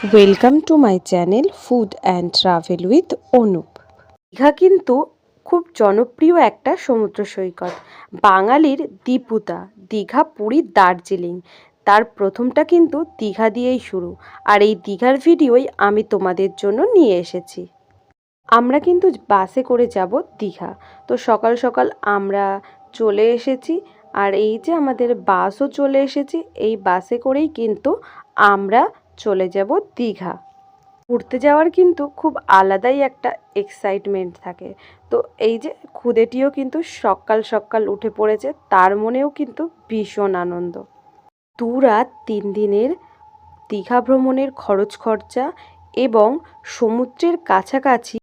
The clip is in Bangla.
Welcome to my channel food and travel with Anup. Digha কিন্তু খুব জনপ্রিয় একটা সমুদ্র সৈকত, বাঙালির দীপুতা। দীঘা, পুরী, দার্জিলিং, তার প্রথমটা কিন্তু দীঘা দিয়েই শুরু। আর এই দীঘার ভিডিওই আমি তোমাদের জন্য নিয়ে এসেছি। আমরা কিন্তু বাসে করে যাব দীঘা। তো সকাল সকাল আমরা চলে এসেছি, আর এই যে আমাদের বাসও চলে এসেছে। এই বাসে করেই কিন্তু আমরা চলে যাব দীঘা। ঘুরতে যাওয়ার কিন্তু খুব আলাদাই একটা এক্সাইটমেন্ট থাকে। তো এই যে খুদেটিও কিন্তু সকাল সকাল উঠে পড়েছে, তার মনেও কিন্তু ভীষণ আনন্দ। 2 রাত 3 দিনের দীঘা ভ্রমণের খরচ খরচা এবং সমুদ্রের কাছাকাছি